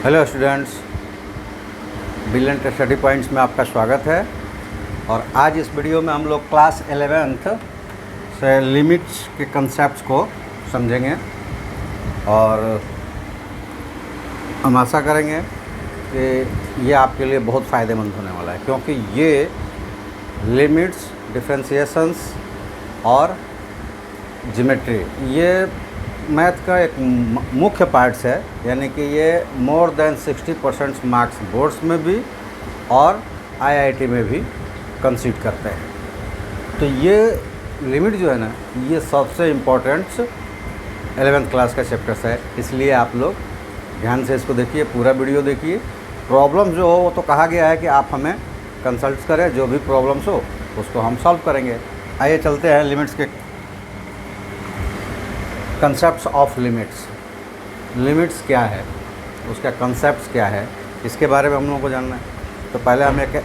Hello students, brilliant study points में आपका स्वागत है। और आज इस वीडियो में हम लोग क्लास 11th से लिमिट्स के कंसेप्ट्स को समझेंगे और हम आशा करेंगे कि ये आपके लिए बहुत फ़ायदेमंद होने वाला है, क्योंकि ये लिमिट्स, डिफरेंशिएशंस और ज्योमेट्री ये मैथ का एक मुख्य पार्ट्स है। यानी कि ये मोर देन 60% मार्क्स बोर्ड्स में भी और आईआईटी में भी कंसीड करते हैं। तो ये लिमिट जो है ना, ये सबसे इम्पोर्टेंट 11th क्लास का चैप्टर्स है। इसलिए आप लोग ध्यान से इसको देखिए, पूरा वीडियो देखिए। प्रॉब्लम जो हो वो तो कहा गया है कि आप हमें कंसल्ट करें, जो भी प्रॉब्लम्स हो उसको हम सॉल्व करेंगे। आइए चलते हैं लिमिट्स के कंसेप्ट्स ऑफ लिमिट्स। लिमिट्स क्या है, उसका कंसेप्ट्स क्या है, इसके बारे में हम लोगों को जानना है। तो पहले हम एक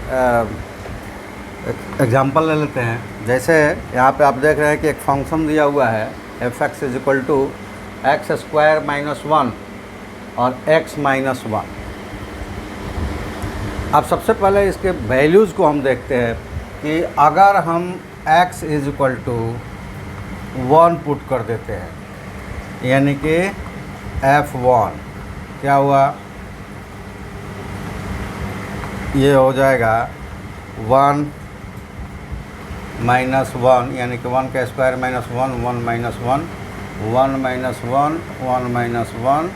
एग्जांपल ले लेते हैं। जैसे यहाँ पे आप देख रहे हैं कि एक फंक्शन दिया हुआ है f(x) = x² - 1 और x - 1। अब सबसे पहले इसके वैल्यूज़ को हम देखते हैं कि अगर हम x = 1 पुट कर देते हैं, यानी कि f1 क्या हुआ, ये हो जाएगा 1 - 1, यानी कि 1 का स्क्वायर -1, 1 - 1, 1 - 1, 1 - 1,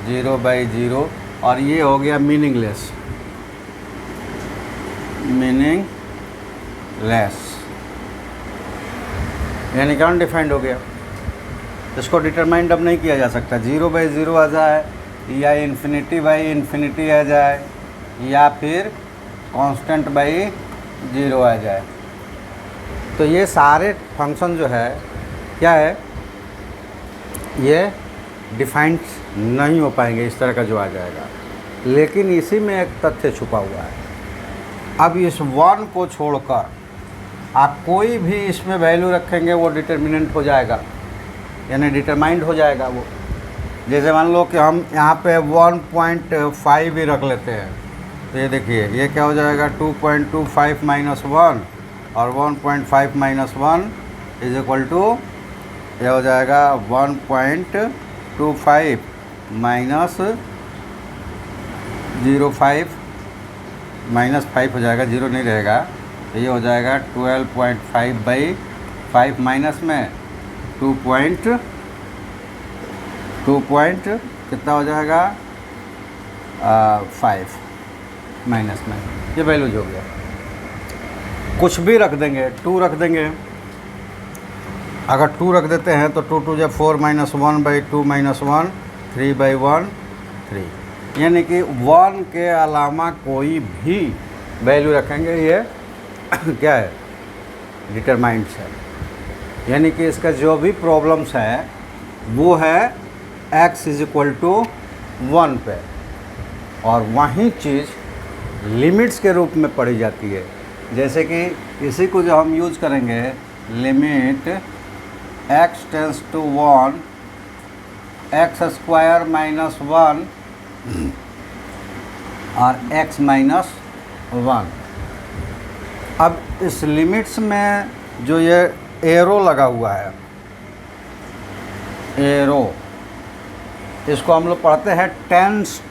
0/0, और ये हो गया मीनिंगलेस। यानी कि अनडिफाइंड हो गया। इसको डिटरमाइंड अब नहीं किया जा सकता। 0/0 आ जाए या ∞/∞ आ जाए या फिर कांस्टेंट बाई 0 आ जाए। तो ये सारे फंक्शन जो है क्या है, ये डिफाइंड नहीं हो पाएंगे इस तरह का जो आ जाएगा। लेकिन इसी में एक तथ्य छुपा हुआ है। अब इस 1 को छोड़कर आप कोई भी इसमें वैल्यू रखेंगे वो डिटर्मिनेंट हो जाएगा, यानी डिटरमाइंड हो जाएगा वो। जैसे मान लो कि हम यहाँ पे 1.5 ही रख लेते हैं, तो ये देखिए ये क्या हो जाएगा, 2.25 - 1 और 1.5 - 1 = ये हो जाएगा 1.25 - 0.5 -5 हो जाएगा, 0 नहीं रहेगा। तो ये हो जाएगा 12.5/5 माइनस में 2 कितना हो जाएगा 5 माइनस में, ये वैल्यूज हो गया। कुछ भी रख देंगे, 2 रख देंगे। अगर 2 रख देते हैं तो 2 × 4 - 1/2 - 1 3/1 3, यानी कि 1 के अलावा कोई भी वैल्यू रखेंगे ये क्या है, डिटरमाइंड्स है। यानी कि इसका जो भी प्रॉब्लम्स है वो है x = 1 पे, और वही चीज़ लिमिट्स के रूप में पढ़ी जाती है। जैसे कि इसी को जो हम यूज़ करेंगे, limit x tends to 1 x² - 1 और x - 1। अब इस लिमिट्स में जो ये एरो लगा हुआ है, एरो, इसको हम लोग पढ़ते हैं टेंस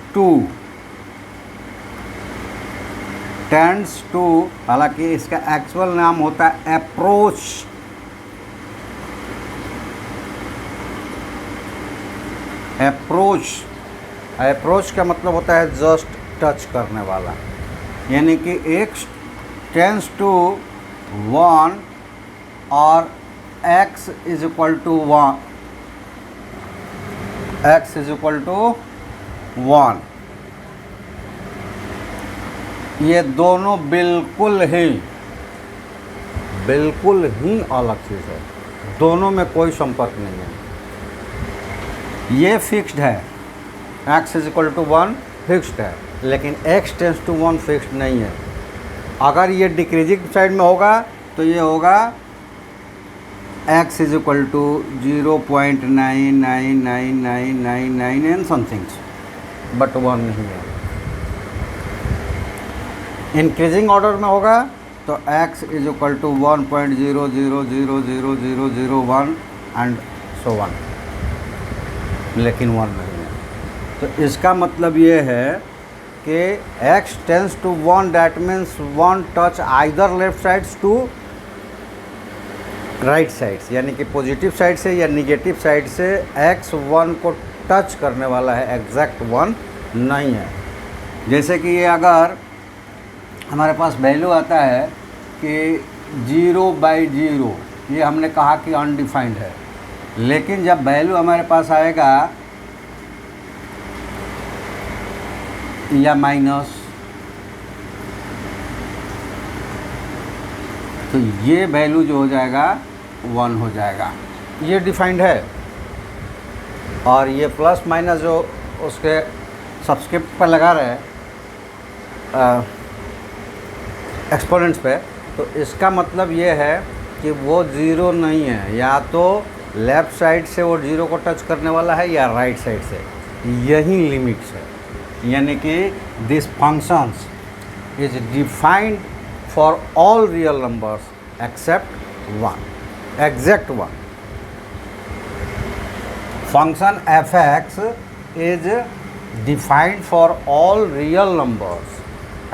टू। हालांकि इसका एक्चुअल नाम होता है अप्रोच। अप्रोच का मतलब होता है जस्ट टच करने वाला। यानी कि x टेंस टू 1 और x = 1, ये दोनों बिल्कुल ही अलग चीज़ है। दोनों में कोई संपर्क नहीं है। ये फिक्स्ड है, x = 1 फिक्स्ड है, लेकिन x टेंस टू 1 फिक्स्ड नहीं है। अगर ये डिक्रीजिंग साइड में होगा तो ये होगा x = 0.99999 एंड समथिंग्स। बट 1 नहीं है। इंक्रीजिंग ऑर्डर में होगा तो x is equal to 1.000000001 and so 1, लेकिन 1 नहीं है। तो इसका मतलब ये है कि x tends to 1, that means 1 touch either left sides to right sides, यानी कि पॉजिटिव साइड से या निगेटिव साइड से x 1 को टच करने वाला है, एग्जैक्ट 1 नहीं है। जैसे कि ये अगर हमारे पास वैल्यू आता है कि 0/0, ये हमने कहा कि अनडिफाइंड है, लेकिन जब वैल्यू हमारे पास आएगा या माइनस, तो ये वैल्यू जो हो जाएगा 1 हो जाएगा, ये डिफाइंड है। और ये प्लस माइनस जो उसके सब्सक्रिप्ट पर लगा रहे हैं एक्सपोनेंट्स पे, तो इसका मतलब ये है कि वो 0 नहीं है, या तो लेफ़्ट साइड से वो 0 को टच करने वाला है या राइट साइड से, यही लिमिट्स है। यानी कि this functions is defined for all real numbers accept 1, exact 1। Function f(x) is defined for all real numbers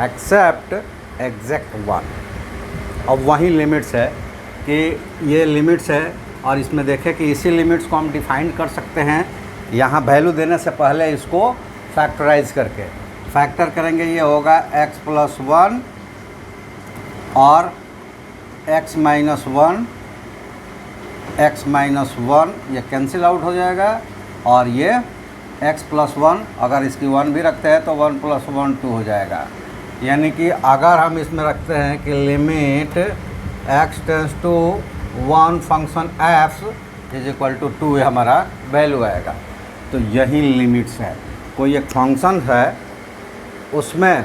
accept exact 1। अब वही लिमिट्स है कि ये लिमिट्स है, और इसमें देखें कि इसी लिमिट्स को हम डिफाइन कर सकते हैं यहाँ वैल्यू देने से पहले इसको फैक्टराइज करके। फैक्टर करेंगे, ये होगा x + 1 और x - 1 ये कैंसिल आउट हो जाएगा, और ये x + 1 अगर इसकी 1 भी रखते हैं तो 1 + 1 2 हो जाएगा। यानी कि अगर हम इसमें रखते हैं कि limit x tends to 1 function f is equal to 2, ये हमारा वैल्यू आएगा। तो यही लिमिट्स है। कोई एक फंक्शन है, उसमें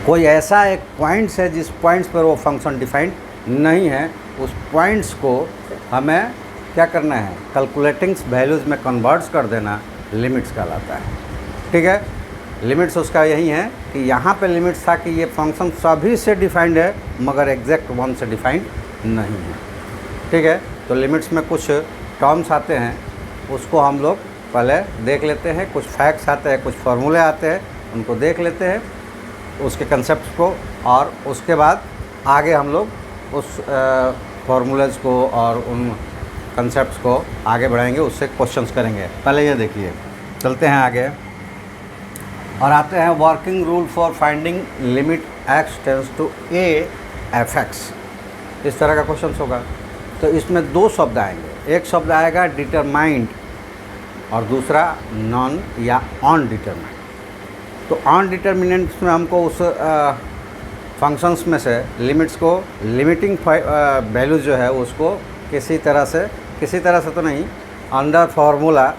कोई ऐसा एक पॉइंट्स है जिस पॉइंट्स पर वो फंक्शन डिफाइंड नहीं है, उस पॉइंट्स को हमें क्या करना है, कैलकुलेटिंग्स वैल्यूज़ में कन्वर्ट्स कर देना, लिमिट्स कहलाता है। ठीक है, लिमिट्स उसका यही है कि यहाँ पे लिमिट्स था कि ये फंक्शन सभी से डिफाइंड है मगर एग्जैक्ट 1 से डिफाइंड नहीं है। ठीक है, तो लिमिट्स में कुछ टर्म्स आते हैं, उसको हम लोग पहले देख लेते हैं। कुछ फैक्ट्स आते हैं, कुछ फार्मूले आते हैं, उनको देख लेते हैं, उसके कंसेप्ट को, और उसके बाद आगे हम लोग उस फार्मूलेज़ को और उन कंसेप्ट्स को आगे बढ़ाएंगे, उससे क्वेश्चंस करेंगे। पहले ये देखिए, चलते हैं आगे और आते हैं working rule for finding limit x tends to a f(x). इस तरह का क्वेश्चन होगा। तो इसमें 2 शब्द आएंगे, एक शब्द आएगा डिटरमाइंड और दूसरा नॉन या अनडिटरमाइंड। तो अनडिटरमिनेंट्स में हमको उस फंक्शंस में से लिमिट्स को, लिमिटिंग वैल्यूज जो है उसको किसी तरह से तो नहीं, अंडर फार्मूला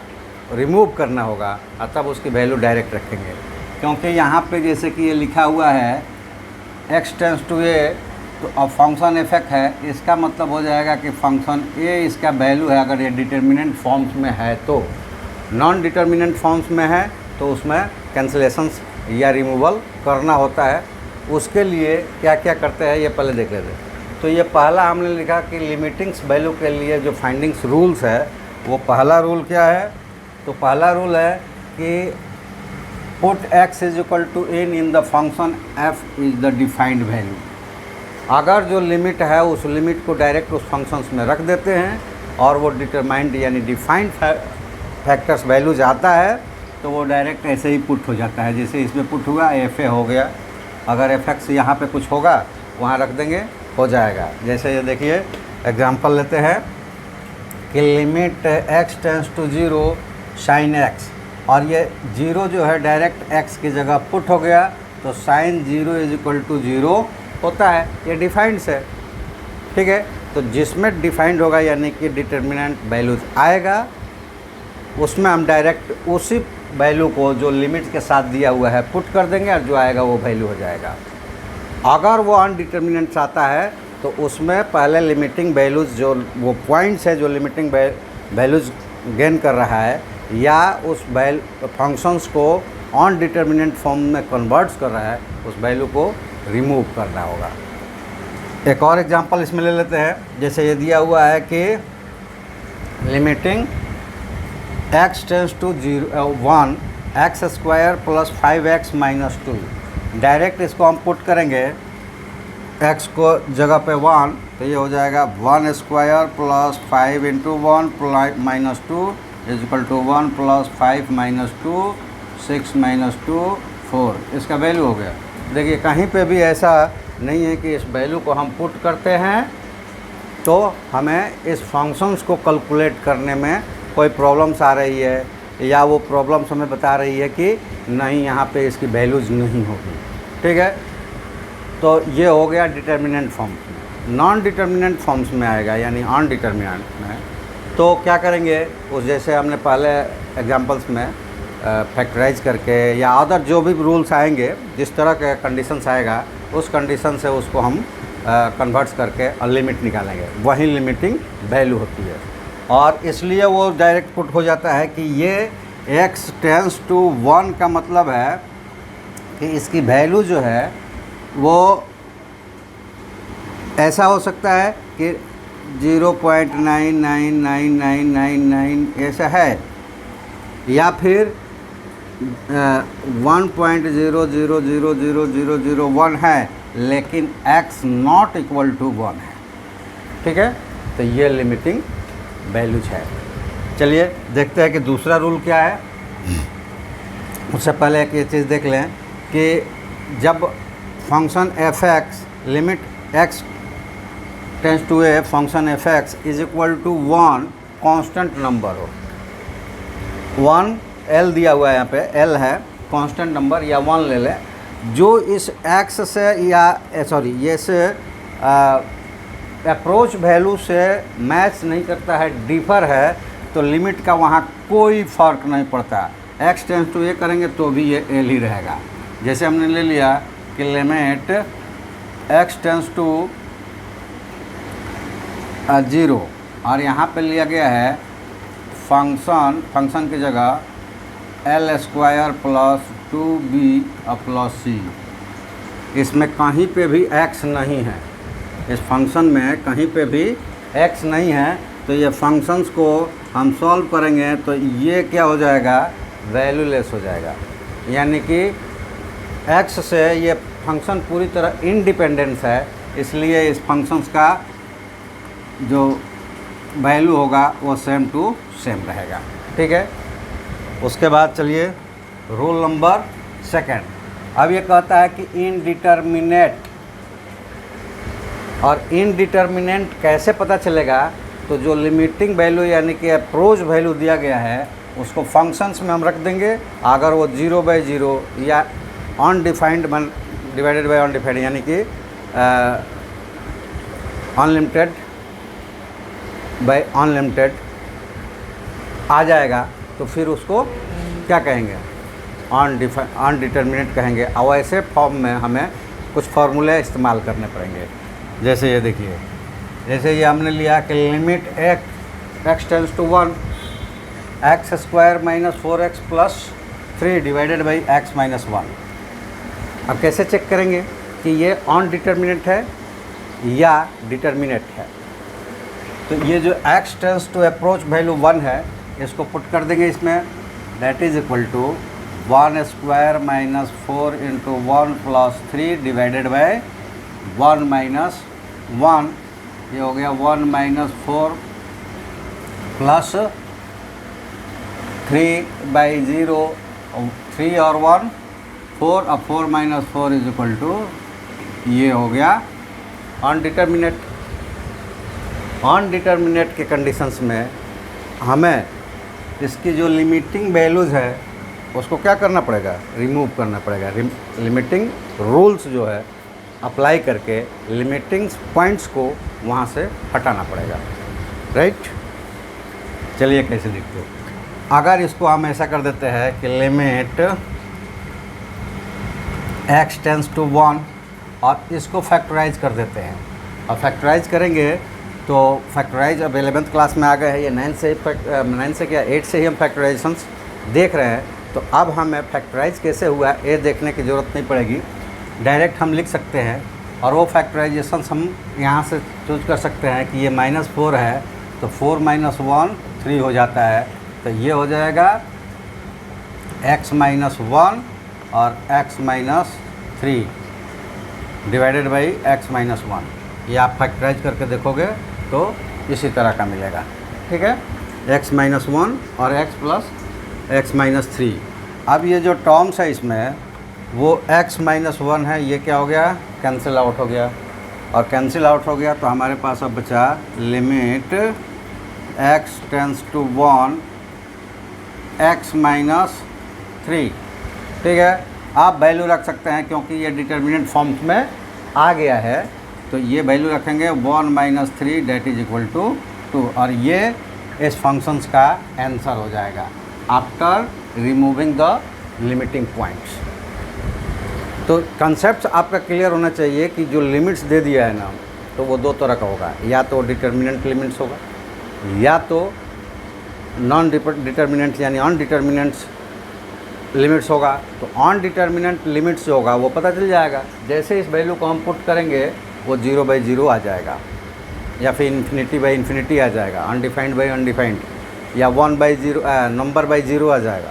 रिमूव करना होगा, तब उसकी वैल्यू डायरेक्ट रखेंगे। क्योंकि यहाँ पे जैसे कि ये लिखा हुआ है x टेंस टू a, तो अब फंक्शन f(x) है, इसका मतलब हो जाएगा कि फंक्शन a इसका वैल्यू है अगर ये डिटर्मिनेंट फॉर्म्स में है। तो नॉन डिटर्मिनेंट फॉर्म्स में है तो उसमें कैंसिलेशंस या रिमूवल करना होता है। उसके लिए क्या क्या करते हैं ये पहले देख लेते हैं। तो ये पहला हमने लिखा कि लिमिटिंग्स वैल्यू के लिए जो फाइंडिंग्स रूल्स है, वो पहला रूल क्या है, तो पहला रूल है कि put x is equal to n in the function f is the defined value. अगर जो लिमिट है उस लिमिट को डायरेक्ट उस फंक्शंस में रख देते हैं और वो डिटरमाइंड यानी डिफाइंड फैक्टर्स वैल्यूज आता है तो वो डायरेक्ट ऐसे ही पुट हो जाता है। जैसे इसमें पुट हुआ fa हो गया, अगर f(x) यहाँ पे कुछ होगा वहाँ रख देंगे, हो जाएगा। जैसे ये देखिए एग्जांपल लेते हैं कि limit x tends to 0 sine x, और ये 0 जो है डायरेक्ट x की जगह पुट हो गया, तो साइन 0 इज इक्वल टू 0 होता है। ये डिफाइंड है। ठीक है, तो जिसमें डिफाइंड होगा यानी कि डिटर्मिनेंट वैल्यूज आएगा, उसमें हम डायरेक्ट उसी वैल्यू को जो लिमिट के साथ दिया हुआ है पुट कर देंगे और जो आएगा वो वैल्यू हो जाएगा। अगर वो अनडिटर्मिनेंट आता है तो उसमें पहले लिमिटिंग वैल्यूज़, जो वो पॉइंट्स है जो लिमिटिंग वैल्यूज़ गेन कर रहा है, या उस फंक्शंस को ऑन डिटर्मिनेंट फॉर्म में कन्वर्ट्स कर रहा है, उस वैल्यू को रिमूव करना होगा। एक और एग्जांपल इसमें ले लेते हैं। जैसे ये दिया हुआ है कि limiting x tends to 1 x square plus 5x minus 2। Direct इसको हम पुट करेंगे x को जगह पे 1, तो ये हो जाएगा 1 square plus 5 into 1 minus 2 is equal to 1 plus 5 minus 2 6 minus 2 4। इसका वैल्यू हो गया। देखिए कहीं पे भी ऐसा नहीं है कि इस वैल्यू को हम पुट करते हैं तो हमें इस फंक्शंस को कैलकुलेट करने में कोई प्रॉब्लम्स आ रही है, या वो प्रॉब्लम्स हमें बता रही है कि नहीं यहाँ पे इसकी वैल्यूज़ नहीं होगी। ठीक है, तो ये हो गया डिटर्मिनेंट फॉर्म्स में। नॉन डिटर्मिनेंट फॉर्म्स में आएगा यानी ऑन डिटर्मिनेंट में, तो क्या करेंगे उस जैसे हमने पहले एग्जांपल्स में फैक्टराइज करके या अदर जो भी रूल्स आएंगे, जिस तरह के कंडीशंस आएगा उस कंडीशन से उसको हम कन्वर्ट्स करके लिमिट निकालेंगे, वही लिमिटिंग वैल्यू होती है। और इसलिए वो डायरेक्ट पुट हो जाता है कि ये x टेंस टू 1 का मतलब है कि इसकी वैल्यू जो है वो ऐसा हो सकता है कि 0.999999 ऐसा है, या फिर 1.00000001 है, लेकिन x नॉट इक्वल टू 1 है। ठीक है, तो ये लिमिटिंग वैल्यूज है। चलिए देखते हैं कि दूसरा रूल क्या है। उससे पहले एक ये चीज़ देख लें कि जब function f(x) limit x tends to a function f(x) is equal to 1 constant number हो, 1 l दिया हुआ है, यहाँ पे l है कांस्टेंट नंबर, या 1 ले लें, जो इस x से या ये से अप्रोच वैल्यू से मैच नहीं करता है, डिफर है, तो लिमिट का वहाँ कोई फ़र्क नहीं पड़ता। x टेंस टू a करेंगे तो भी ये l ही रहेगा। जैसे हमने ले लिया कि लिमिट x टेंस टू 0, और यहाँ पे लिया गया है फंक्शन की जगह l square plus 2b plus c। इसमें कहीं पे भी x नहीं है, इस फंक्शन में कहीं पे भी x नहीं है, तो ये फंक्शंस को हम सॉल्व करेंगे तो ये क्या हो जाएगा, वैल्यूलेस हो जाएगा। यानी कि x से ये फंक्शन पूरी तरह इंडिपेंडेंस है, इसलिए इस फंक्शंस का जो वैल्यू होगा वो सेम टू सेम रहेगा। ठीक है, उसके बाद चलिए रूल नंबर 2। अब ये कहता है कि इनडिटर्मिनेट, और इनडिटर्मिनेंट कैसे पता चलेगा, तो जो लिमिटिंग वैल्यू यानी कि अप्रोच वैल्यू दिया गया है उसको फंक्शंस में हम रख देंगे। अगर वो 0/0 या अनडिफाइंड डिवाइडेड बाय अनडिफाइंड यानी कि अनलिमिटेड बाय अनलिमिटेड आ जाएगा, तो फिर उसको क्या कहेंगे, अनडिटर्मिनेट कहेंगे। और ऐसे फॉर्म में हमें कुछ फार्मूले इस्तेमाल करने पड़ेंगे। जैसे ये देखिए, जैसे ये हमने लिया कि limit x tends to 1 x square minus 4x plus 3 divided by x minus 1। अब कैसे चेक करेंगे कि ये ऑन डिटर्मिनेंट है या डिटर्मिनेट है, तो ये जो x tends to approach value 1 है, इसको पुट कर देंगे इसमें, that is equal to 1 square minus 4 into 1 plus 3 divided by 1 minus 1। ये हो गया 1 माइनस 4 प्लस 3/0, 3 और 1 4, अब 4 माइनस 4 इज इक्वल टू, ये हो गया अनडिटर्मिनेट। अनडिटर्मिनेट के कंडीशंस में हमें इसकी जो लिमिटिंग वैल्यूज़ है उसको क्या करना पड़ेगा, रिमूव करना पड़ेगा। लिमिटिंग रूल्स जो है अप्लाई करके लिमिटिंग पॉइंट्स को वहाँ से हटाना पड़ेगा, राइट। चलिए कैसे देखते हो। अगर इसको हम ऐसा कर देते हैं कि लिमिट x टेंस टू 1 और इसको फैक्टराइज कर देते हैं, और फैक्टराइज करेंगे तो फैक्टराइज अब 11th क्लास में आ गए हैं, ये 9 से क्या 8 से ही हम फैक्टराइजेशंस देख रहे हैं। तो अब हमें फैक्टराइज कैसे हुआ है ये देखने की ज़रूरत नहीं पड़ेगी, डायरेक्ट हम लिख सकते हैं। और वो फैक्टराइजेशंस हम यहाँ से चूज कर सकते हैं कि ये -4 है तो 4 - 1 3 हो जाता है। तो ये हो जाएगा x - 1 और x - 3 डिवाइडेड बाई x - 1। ये आप फैक्टराइज करके देखोगे तो इसी तरह का मिलेगा, ठीक है, x - 1 और x + x - 3। अब ये जो टर्म्स है इसमें वो x - 1 है, ये क्या हो गया, कैंसिल आउट हो गया। और कैंसिल आउट हो गया तो हमारे पास अब बचा limit x tends to 1 x - 3, ठीक है। आप वैल्यू रख सकते हैं क्योंकि ये डिटर्मिनेंट फॉर्म्स में आ गया है, तो ये वैल्यू रखेंगे 1 - 3 डेट इज इक्वल टू 2, और ये इस फंक्शंस का आंसर हो जाएगा after removing the limiting points. तो कंसेप्ट आपका क्लियर होना चाहिए कि जो लिमिट्स दे दिया है ना, तो वो दो तरह का होगा, या तो डिटर्मिनेंट लिमिट्स होगा या तो नॉन डिटर्मिनेंट यानी अनडिटर्मिनेंट्स लिमिट्स होगा। तो अनडिटर्मिनेंट लिमिट्स जो होगा वो पता चल जाएगा, जैसे इस वैल्यू को हम पुट करेंगे वो 0/0 आ जाएगा, या फिर ∞/∞ आ जाएगा, अनडिफाइंड, या 1/0 नंबर बाई 0 आ जाएगा।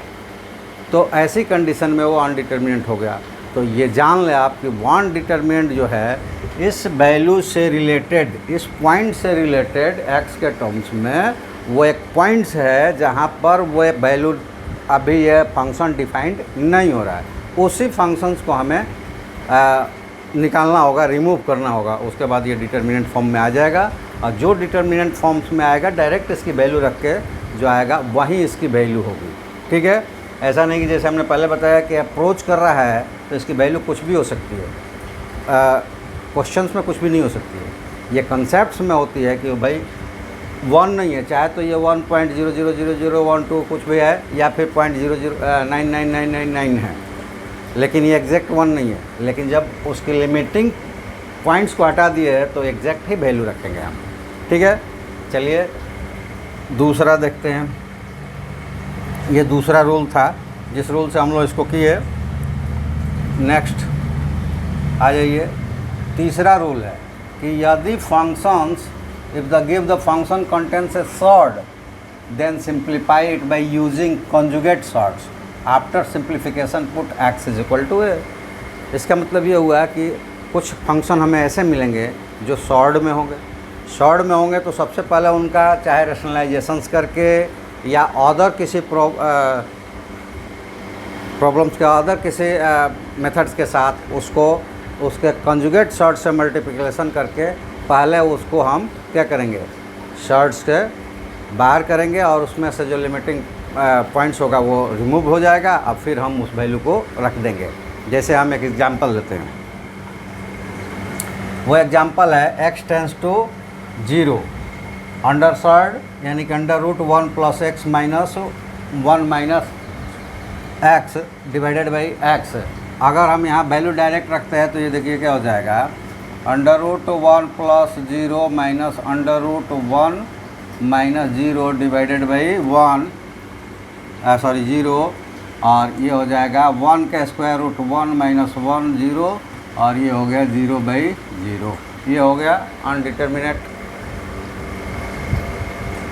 तो ऐसी कंडीशन में वो अनडिटर्मिनेंट हो गया। तो ये जान लें आप कि अनडिटर्मिनेंट जो है इस वैल्यू से रिलेटेड, इस पॉइंट से रिलेटेड x के टर्म्स में वो एक पॉइंट्स है जहाँ पर वो वैल्यू अभी ये फंक्शन डिफाइंड नहीं हो रहा है, उसी फंक्शंस को हमें निकालना होगा, रिमूव करना होगा। उसके बाद ये डिटर्मिनेंट फॉर्म में आ जाएगा, और जो डिटर्मिनेंट फॉर्म्स में आएगा डायरेक्ट इसकी वैल्यू रख के जो आएगा वही इसकी वैल्यू होगी, ठीक है। ऐसा नहीं कि जैसे हमने पहले बताया कि अप्रोच कर रहा है तो इसकी वैल्यू कुछ भी हो सकती है, क्वेश्चंस में कुछ भी नहीं हो सकती है। ये कंसेप्ट्स में होती है कि भाई 1 नहीं है, चाहे तो ये 1.000012 कुछ भी है, या फिर 0.00999999 है, लेकिन ये एग्जैक्ट 1 नहीं है। लेकिन जब उसकी लिमिटिंग पॉइंट्स को हटा दिए है तो एग्जैक्ट ही वैल्यू रखेंगे हम, ठीक है। चलिए दूसरा देखते हैं। ये दूसरा रूल था जिस रूल से हम लोग इसको किए। नेक्स्ट आ जाइए, तीसरा रूल है कि यदि functions if the give the function contains a surd then simplify it by using conjugate surds after simplification put x is equal to a। इसका मतलब ये हुआ कि कुछ फंक्शन हमें ऐसे मिलेंगे जो सॉर्ट में होंगे। सॉर्ट में होंगे तो सबसे पहले उनका चाहे रेशनलाइजेशंस करके या अदर किसी प्रॉब्लम्स के अदर किसी मेथड्स के साथ उसको उसके कंजुगेट सॉर्ट से मल्टीप्लिकेशन करके पहले उसको हम क्या करेंगे, सॉर्ट्स के बाहर करेंगे और उसमें से जो लिमिटिंग पॉइंट्स होगा वो रिमूव हो जाएगा। अब फिर हम उस वैल्यू को रख देंगे। जैसे हम एक एग्जांपल लेते हैं, वो एग्जांपल है x tends to 0 under surd यानी कि √1 + x - 1 - x divided by x। अगर हम यहाँ वैल्यू डायरेक्ट रखते हैं तो ये देखिए क्या हो जाएगा, √1 + 0 - √1 - 0 डिवाइडेड बाई 1 0, और ये हो जाएगा 1 का स्क्वायर रूट 1 - 1 0, और ये हो गया 0/0। ये हो गया अनडिटर्मिनेट।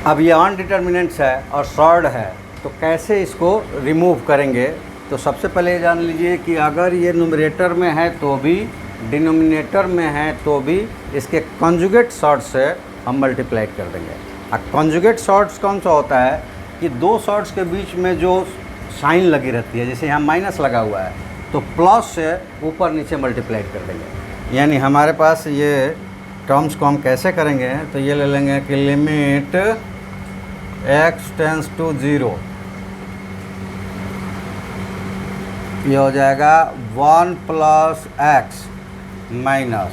अब ये अनडिटर्मिनेट्स है और सॉर्ट है, तो कैसे इसको रिमूव करेंगे। तो सबसे पहले ये जान लीजिए कि अगर ये न्यूमरेटर में है तो भी, डिनोमिनेटर में है तो भी, इसके कॉन्जुगेट सॉर्ट से हम मल्टीप्लाई कर देंगे। अब कॉन्जुगेट सॉर्ट्स कौन सा होता है कि दो सॉर्ट्स के बीच में जो साइन लगी रहती है, जैसे यहाँ माइनस लगा हुआ है तो प्लस से ऊपर नीचे मल्टीप्लाई कर देंगे। यानी हमारे पास ये टर्म्स को हम कैसे करेंगे, तो ये ले लेंगे कि लिमिट x टेंड्स टू 0, ये हो जाएगा 1 + x minus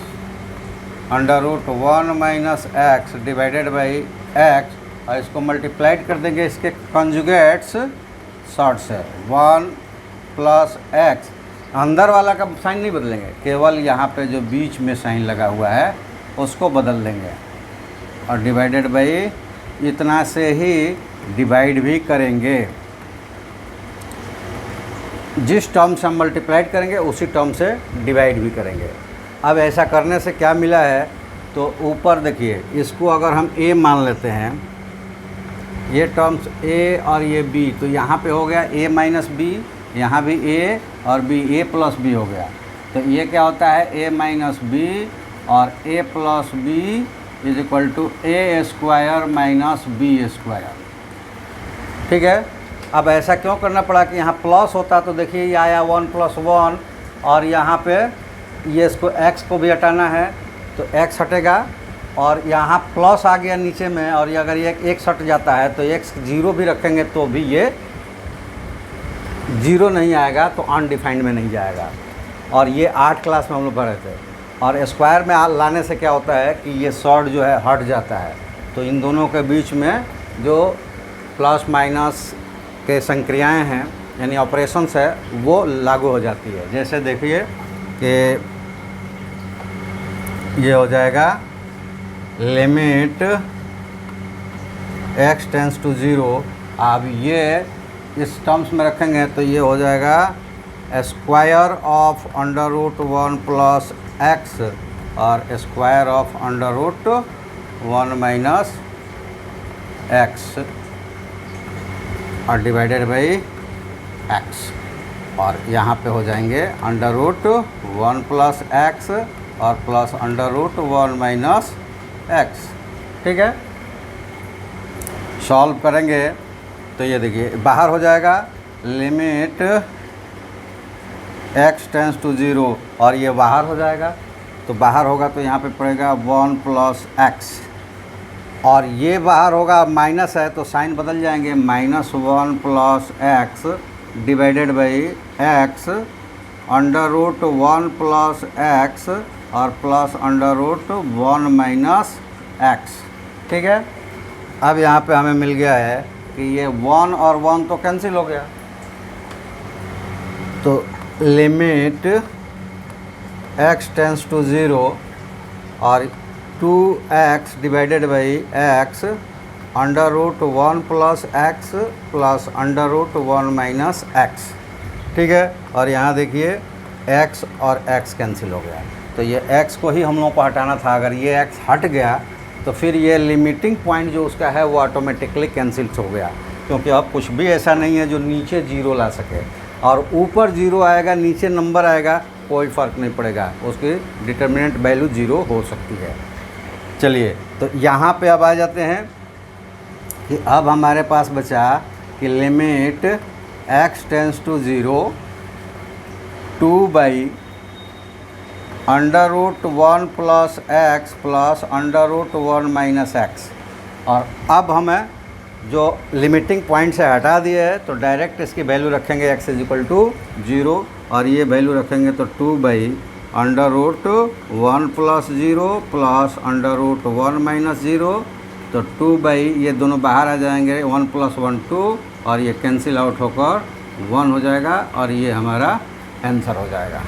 √1 - x divided by x, और इसको मल्टीप्लाइड कर देंगे इसके कंजुगेट्स सॉर्ट से 1 + x। अंदर वाला का साइन नहीं बदलेंगे, केवल यहाँ पे जो बीच में साइन लगा हुआ है उसको बदल देंगे। और डिवाइडेड बाई इतना से ही डिवाइड भी करेंगे। जिस टर्म से हम मल्टीप्लाइड करेंगे उसी टर्म से डिवाइड भी करेंगे। अब ऐसा करने से क्या मिला है, तो ऊपर देखिए, इसको अगर हम a मान लेते हैं, ये टर्म्स a और ये b, तो यहाँ पे हो गया a माइनस बी, यहाँ भी a और b, a प्लस b हो गया। तो ये क्या होता है, a माइनस बी और a plus b is equal to a square minus b square. ठीक है। अब ऐसा क्यों करना पड़ा कि यहाँ प्लस होता तो देखिए ये आया 1 + 1 और यहाँ पे ये इसको x को भी हटाना है तो x हटेगा और यहाँ प्लस आ गया नीचे में, और ये अगर ये x हट जाता है तो x 0 भी रखेंगे तो भी ये 0 नहीं आएगा, तो अनडिफाइंड में नहीं जाएगा। और ये 8 क्लास में हम लोग पढ़े थे। और स्क्वायर में लाने से क्या होता है कि ये शॉर्ट जो है हट जाता है, तो इन दोनों के बीच में जो प्लस माइनस के संक्रियाएं हैं यानी ऑपरेशंस है वो लागू हो जाती है। जैसे देखिए कि ये हो जाएगा लिमिट x टेंस टू 0। अब ये इस टर्म्स में रखेंगे तो ये हो जाएगा स्क्वायर ऑफ √1 प्लस x और स्क्वायर ऑफ √1 माइनस x और डिवाइडेड बाई x, और यहाँ पे हो जाएंगे √1 प्लस x और प्लस √1 माइनस x। ठीक है। सॉल्व करेंगे तो ये देखिए बाहर हो जाएगा लिमिट x टेंस टू 0 और ये बाहर हो जाएगा, तो बाहर होगा तो यहाँ पे पड़ेगा 1 प्लस x, और ये बाहर होगा माइनस है तो साइन बदल जाएंगे, -1 plus x divided by x √1 plus x और प्लस √1 माइनस x। ठीक है। अब यहाँ पे हमें मिल गया है कि ये 1 और 1 तो कैंसिल हो गया, तो लिमिट x टेंस टू 0 और 2x divided by x √1 plus x plus √1 minus x। ठीक है। और यहाँ देखिए x और x कैंसिल हो गया, तो ये x को ही हम लोगों को हटाना था। अगर ये x हट गया तो फिर ये लिमिटिंग पॉइंट जो उसका है वो ऑटोमेटिकली कैंसिल हो गया, क्योंकि अब कुछ भी ऐसा नहीं है जो नीचे 0 ला सके, और ऊपर 0 आएगा नीचे नंबर आएगा कोई फ़र्क नहीं पड़ेगा, उसकी डिटर्मिनेंट वैल्यू 0 हो सकती है। चलिए तो यहाँ पे अब आ जाते हैं कि अब हमारे पास बचा कि limit x tends to 0 2/√1 plus x plus √1 minus x। और अब हमें जो लिमिटिंग पॉइंट से हटा दिए है तो डायरेक्ट इसकी वैल्यू रखेंगे x इज इक्वल टू 0 और ये वैल्यू रखेंगे तो 2/√1 प्लस 0 प्लस √1 माइनस 0, तो 2 ये दोनों बाहर आ जाएंगे, 1 + 1 2 और ये कैंसिल आउट होकर 1 हो जाएगा और ये हमारा आंसर हो जाएगा।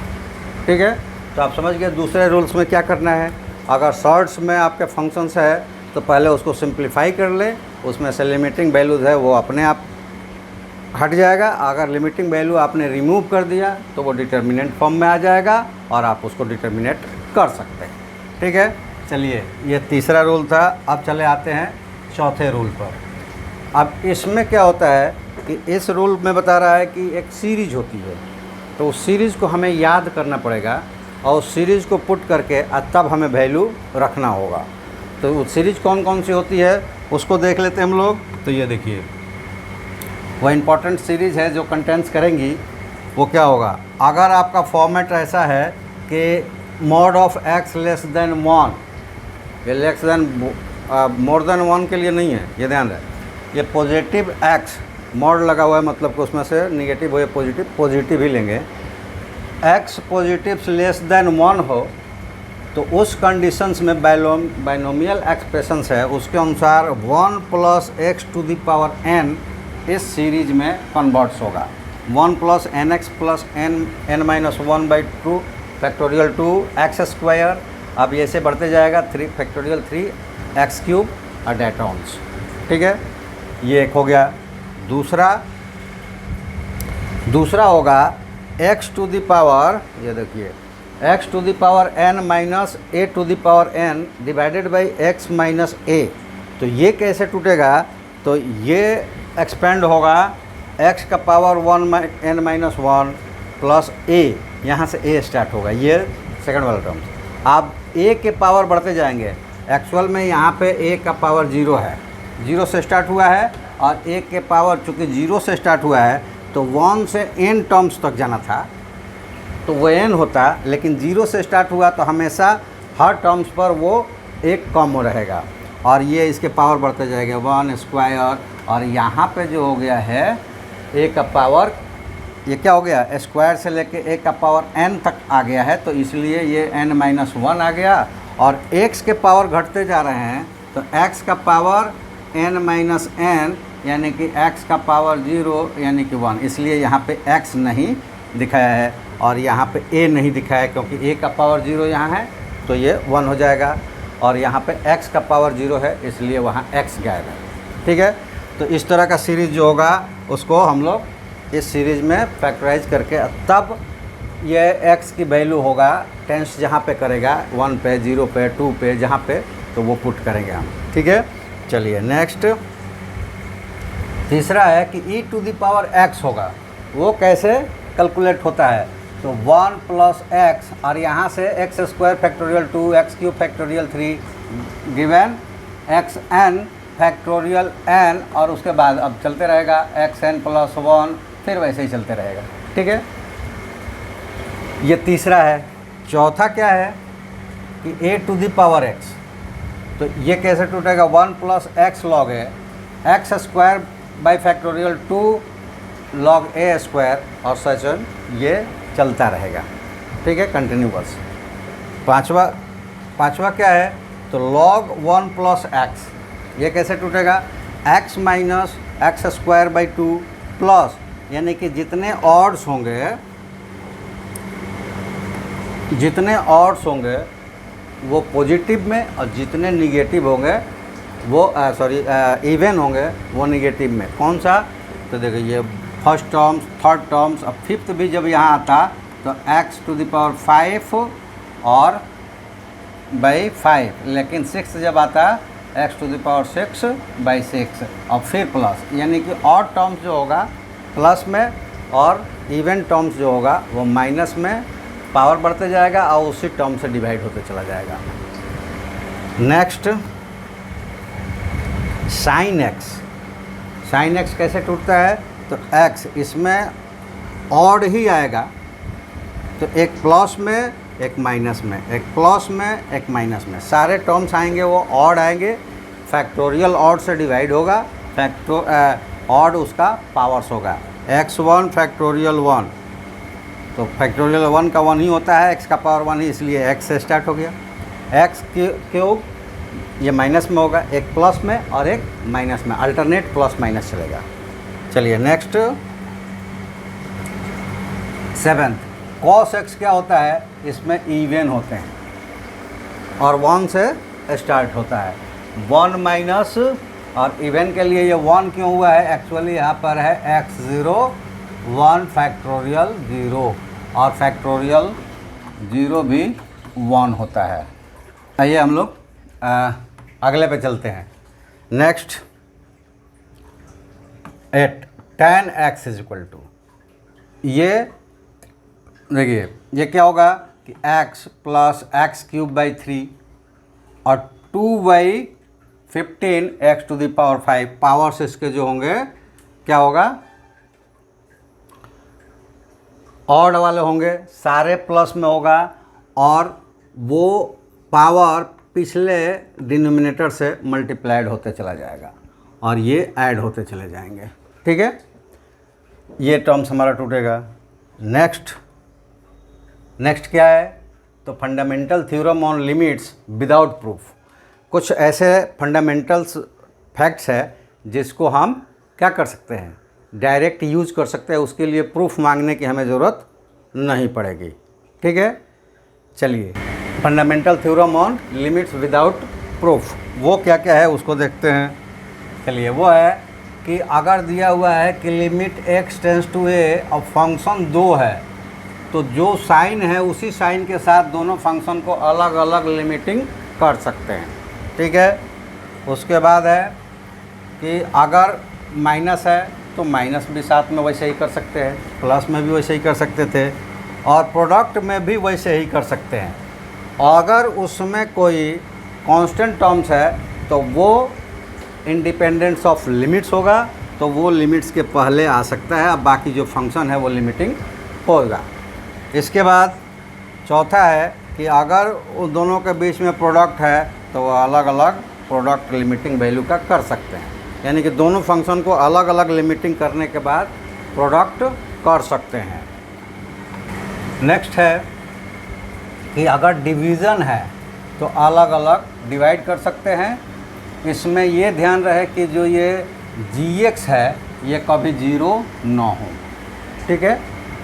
ठीक है। तो आप समझ गए दूसरे रूल्स में क्या करना है। अगर शॉर्ट्स में आपके फंक्शंस है तो पहले उसको सिंप्लीफाई कर ले, उसमें से लिमिटिंग वैल्यूज़ है वो अपने आप हट जाएगा। अगर लिमिटिंग वैल्यू आपने रिमूव कर दिया तो वो डिटर्मिनेंट फॉर्म में आ जाएगा और आप उसको डिटर्मिनेट कर सकते हैं। ठीक है। चलिए ये तीसरा रूल था। अब चले आते हैं चौथे रूल पर। अब इसमें क्या होता है कि इस रूल में बता रहा है कि एक सीरीज होती है, तो उस सीरीज़ को हमें याद करना पड़ेगा और उस सीरीज़ को पुट करके तब हमें वैल्यू रखना होगा। तो वो सीरीज कौन कौन सी होती है उसको देख लेते हैं हम लोग। तो ये देखिए वो इम्पॉर्टेंट सीरीज़ है जो कंटेंट्स करेंगी वो क्या होगा। अगर आपका फॉर्मेट ऐसा है कि mod of x less than 1, ये लेस देन मोर देन 1 के लिए नहीं है, ये ध्यान रहे। ये पॉजिटिव x मॉड लगा हुआ है, मतलब कि उसमें से निगेटिव हो या पॉजिटिव ही लेंगे। x पॉजिटिव लेस देन 1 हो तो उस कंडीशंस में बाइनोमियल एक्सप्रेशंस है उसके अनुसार 1 plus x to the power n इस सीरीज में कन्वर्ट्स होगा। 1 plus nx plus n-1/2 factorial 2 x square अब ये से बढ़ते जाएगा 3 फैक्टोरियल 3 एक्स क्यूब और डेट टर्म्स, ठीक है। ये एक हो गया। दूसरा होगा x टू द पावर, ये देखिए x to the power n minus a to the power n divided by x minus a। तो ये कैसे टूटेगा, तो ये एक्सपेंड होगा x का power 1 n minus 1 plus a, यहाँ से a स्टार्ट होगा, ये सेकंड वाला टर्म्स। अब a के पावर बढ़ते जाएंगे। एक्चुअल में यहाँ पे a का पावर 0 है, 0 से स्टार्ट हुआ है, और a के पावर चूँकि 0 से स्टार्ट हुआ है तो 1 से n टर्म्स तक जाना था तो वो n होता, लेकिन 0 से स्टार्ट हुआ तो हमेशा हर टर्म्स पर वो एक कम रहेगा, और ये इसके पावर बढ़ते जाएंगे 1 स्क्वायर, और यहाँ पे जो हो गया है a का पावर, ये क्या हो गया, स्क्वायर से लेके a का पावर n तक आ गया है, तो इसलिए ये n माइनस 1 आ गया। और x के पावर घटते जा रहे हैं तो x का पावर n माइनस n यानी कि x का पावर 0 यानी कि 1, इसलिए यहाँ पे x नहीं दिखाया है और यहाँ पे a नहीं दिखाया है, क्योंकि a का पावर 0 यहाँ है तो ये 1 हो जाएगा, और यहाँ पे x का पावर 0 है इसलिए वहाँ x गायब है, ठीक है। तो इस तरह का सीरीज़ जो होगा उसको हम लोग इस सीरीज़ में फैक्टराइज करके तब ये x की वैल्यू होगा टेंस जहाँ पे करेगा 1 पे 0 पे 2 पे जहाँ पे, तो वो पुट करेंगे हम, ठीक है। चलिए नेक्स्ट तीसरा है कि e to the power x होगा, वो कैसे कैलकुलेट होता है, तो 1 प्लस x और यहाँ से x square factorial 2 x cube factorial 3 given x n factorial n, और उसके बाद अब चलते रहेगा एक्स एन प्लस 1, फिर वैसे ही चलते रहेगा, ठीक है। ये तीसरा है। चौथा क्या है कि a to the power x, तो ये कैसे टूटेगा, 1 प्लस एक्स लॉग है x square by factorial 2 log a square, और सच ये चलता रहेगा, ठीक है, कंटिन्यूअस। पाँचवा क्या है, तो लॉग 1 प्लस एक्स, ये कैसे टूटेगा, x minus x square by 2 plus, यानी कि जितने ऑड्स होंगे वो पॉजिटिव में, और जितने निगेटिव होंगे वो इवन होंगे वो निगेटिव में। कौन सा, तो देखिए ये फर्स्ट टर्म्स, थर्ड टर्म्स, अब फिफ्थ भी जब यहाँ आता तो x टू द पावर 5 और बाई 5, लेकिन सिक्स जब आता x to the power 6 by 6, और फिर प्लस, यानी कि ऑड टर्म्स जो होगा प्लस में और इवन टर्म्स जो होगा वो माइनस में, पावर बढ़ते जाएगा और उसी टर्म से डिवाइड होते चला जाएगा। नेक्स्ट साइन एक्स कैसे टूटता है, तो x इसमें ऑड ही आएगा, तो एक प्लस में एक माइनस में, एक प्लस में एक माइनस में, सारे टर्म्स आएंगे वो ऑड आएंगे, फैक्टोरियल ऑड से डिवाइड होगा, ऑड उसका पावर्स होगा, x1 फैक्टोरियल 1, तो फैक्टोरियल 1 का 1 ही होता है, x का पावर 1 ही, इसलिए x से स्टार्ट हो गया। x क्यूब ये माइनस में होगा, एक प्लस में और एक माइनस में, अल्टरनेट प्लस माइनस चलेगा। चलिए नेक्स्ट 7th cos x क्या होता है, इसमें इवन होते हैं और 1 से स्टार्ट होता है, 1 माइनस, और इवन के लिए ये 1 क्यों हुआ है, एक्चुअली यहाँ पर है x0 1 फैक्टोरियल 0, और फैक्टोरियल 0 भी 1 होता है। आइए हम लोग अगले पे चलते हैं। Next 8 tan x is equal to, ये देखिए ये क्या होगा कि x plus x cube by 3 और 2 by 15 x to the power 5, powers इसके जो होंगे क्या होगा, ऑड वाले होंगे, सारे प्लस में होगा, और वो पावर पिछले डिनोमिनेटर से मल्टीप्लाइड होते चला जाएगा और ये ऐड होते चले जाएंगे, ठीक है। ये टर्म्स हमारा टूटेगा। नेक्स्ट क्या है, तो fundamental theorem on limits without proof, कुछ ऐसे फंडामेंटल्स फैक्ट्स है जिसको हम क्या कर सकते हैं, डायरेक्ट यूज कर सकते हैं, उसके लिए प्रूफ मांगने की हमें ज़रूरत नहीं पड़ेगी, ठीक है। चलिए fundamental theorem on limits without proof. वो क्या क्या है उसको देखते हैं। चलिए, वो है कि अगर दिया हुआ है कि limit x tends to a और फंक्शन 2 है, तो जो साइन है उसी साइन के साथ दोनों फंक्शन को अलग अलग लिमिटिंग कर सकते हैं। ठीक है। उसके बाद है कि अगर माइनस है तो माइनस भी साथ में वैसे ही कर सकते हैं, प्लस में भी वैसे ही कर सकते थे, और प्रोडक्ट में भी वैसे ही कर सकते हैं। अगर उसमें कोई कांस्टेंट टर्म्स है तो वो इंडिपेंडेंस ऑफ लिमिट्स होगा, तो वो लिमिट्स के पहले आ सकता है। अब बाकी जो फंक्शन है वो लिमिटिंग होगा। इसके बाद चौथा है कि अगर उन दोनों के बीच में प्रोडक्ट है तो वो अलग अलग प्रोडक्ट लिमिटिंग वैल्यू का कर सकते हैं, यानी कि दोनों फंक्शन को अलग अलग लिमिटिंग करने के बाद प्रोडक्ट कर सकते हैं। नेक्स्ट है कि अगर डिवीज़न है तो अलग अलग डिवाइड कर सकते हैं। इसमें ये ध्यान रहे कि जो ये gx है ये कभी ज़ीरो ना हो। ठीक है।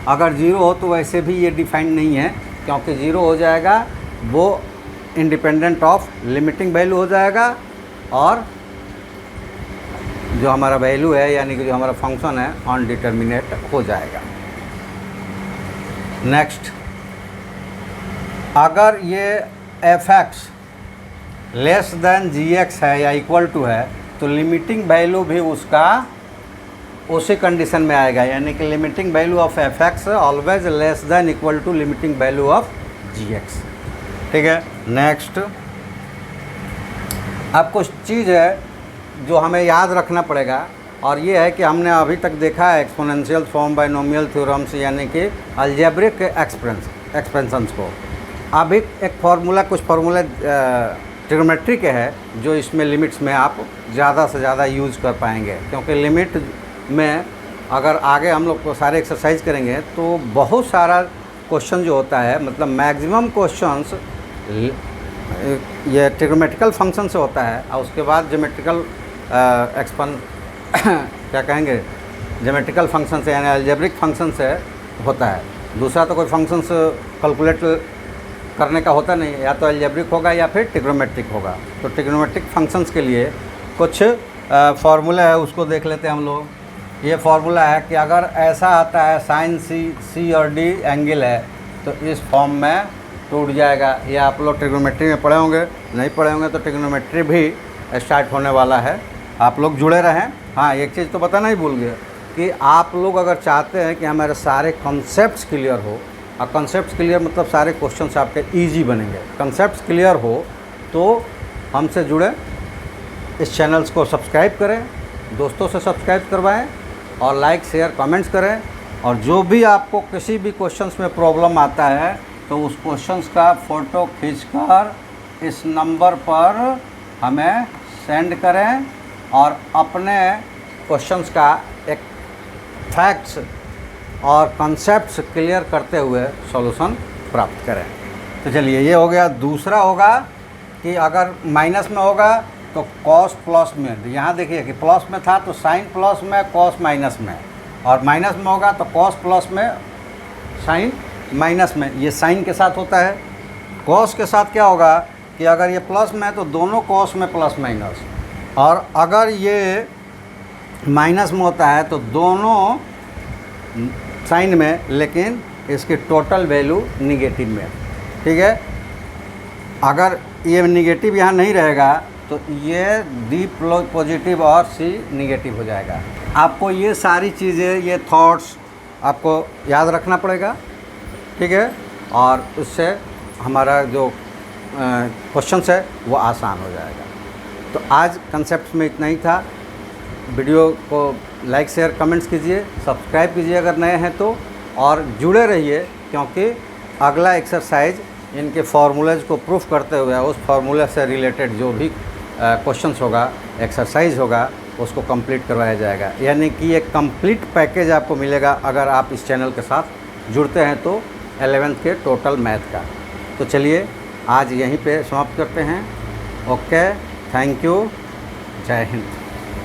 अगर ज़ीरो हो तो वैसे भी ये डिफाइंड नहीं है, क्योंकि ज़ीरो हो जाएगा वो इंडिपेंडेंट ऑफ लिमिटिंग वैल्यू हो जाएगा, और जो हमारा वैल्यू है यानी कि जो हमारा फंक्शन है अनडिटर्मिनेट हो जाएगा। नेक्स्ट, अगर ये f(x) लेस देन gx है या इक्वल टू है तो लिमिटिंग वैल्यू भी उसका उसी कंडीशन में आएगा, यानी कि limiting value of f(x) always less than equal to limiting value of gx। ठीक है। नेक्स्ट, अब कुछ चीज़ है जो हमें याद रखना पड़ेगा, और ये है कि हमने अभी तक देखा है एक्सपोनेंशियल फॉर्म बाइनोमियल थ्योरम्स यानी कि अलजेब्रिक एक्सपेंशंस को। अभी एक फार्मूला, कुछ फार्मूला ट्रिग्नोमेट्री के है जो इसमें लिमिट्स में आप ज़्यादा से ज़्यादा यूज़ कर पाएंगे, क्योंकि लिमिट में अगर आगे हम लोग को सारे एक्सरसाइज करेंगे तो बहुत सारा क्वेश्चन जो होता है, मतलब मैक्सिमम क्वेश्चंस ये ट्रिग्नोमेट्रिकल फंक्शन से होता है, और उसके बाद ज्योमेट्रिकल क्या कहेंगे, ज्योमेट्रिकल फंक्शन से यानी अलजेब्रिक फंक्शन से होता है। दूसरा तो कोई फंक्शन कैलकुलेट करने का होता नहीं, या तो अलजेब्रिक होगा या फिर ट्रिग्नोमेट्रिक होगा। तो ट्रिग्नोमेट्रिक फंक्शंस के लिए कुछ फार्मूला है, उसको देख लेते हैं हम लोग। ये फार्मूला है कि अगर ऐसा आता है साइन सी और डी एंगल है तो इस फॉर्म में टूट जाएगा। ये आप लोग ट्रिग्नोमेट्री में पढ़े होंगे, नहीं पढ़े होंगे तो ट्रिग्नोमेट्री भी स्टार्ट होने वाला है, आप लोग जुड़े रहें। हाँ, एक चीज़ तो बताना ही भूल गया कि आप लोग अगर चाहते हैं कि हमारे सारे कॉन्सेप्ट्स क्लियर हो, और कॉन्सेप्ट्स क्लियर मतलब सारे क्वेश्चंस आपके इजी बनेंगे, कॉन्सेप्ट्स क्लियर हो तो हमसे जुड़े, इस चैनल्स को सब्सक्राइब करें, दोस्तों से सब्सक्राइब करवाएं, और लाइक शेयर कमेंट्स करें। और जो भी आपको किसी भी क्वेश्चंस में प्रॉब्लम आता है तो उस क्वेश्चंस का फ़ोटो खींचकर इस नंबर पर हमें सेंड करें, और अपने क्वेश्चंस का एक फैक्ट्स और कॉन्सेप्ट्स क्लियर करते हुए सॉल्यूशन प्राप्त करें। तो चलिए, ये हो गया। दूसरा होगा कि अगर माइनस में होगा तो कॉस प्लस में, यहाँ देखिए कि प्लस में था तो साइन प्लस में, कॉस माइनस में, और माइनस में होगा तो कॉस प्लस में, साइन माइनस में। ये साइन के साथ होता है। कॉस के साथ क्या होगा कि अगर ये प्लस में है तो दोनों कॉस में प्लस माइनस, और अगर ये माइनस में होता है तो दोनों साइन में, लेकिन इसकी टोटल वैल्यू निगेटिव में। ठीक है। अगर ये निगेटिव यहाँ नहीं रहेगा तो ये डी पॉजिटिव और सी निगेटिव हो जाएगा। आपको ये सारी चीज़ें, ये थॉट्स आपको याद रखना पड़ेगा। ठीक है। और उससे हमारा जो क्वेश्चंस है वो आसान हो जाएगा। तो आज कंसेप्ट में इतना ही था। वीडियो को लाइक शेयर कमेंट्स कीजिए, सब्सक्राइब कीजिए अगर नए हैं तो, और जुड़े रहिए, क्योंकि अगला एक्सरसाइज इनके फार्मूलेज को प्रूफ करते हुए उस फार्मूले से रिलेटेड जो भी क्वेश्चंस होगा, एक्सरसाइज होगा, उसको कंप्लीट करवाया जाएगा। यानी कि एक कंप्लीट पैकेज आपको मिलेगा अगर आप इस चैनल के साथ जुड़ते हैं तो 11th के टोटल मैथ का। तो चलिए आज यहीं पे समाप्त करते हैं। ओके, थैंक यू, जय हिंद।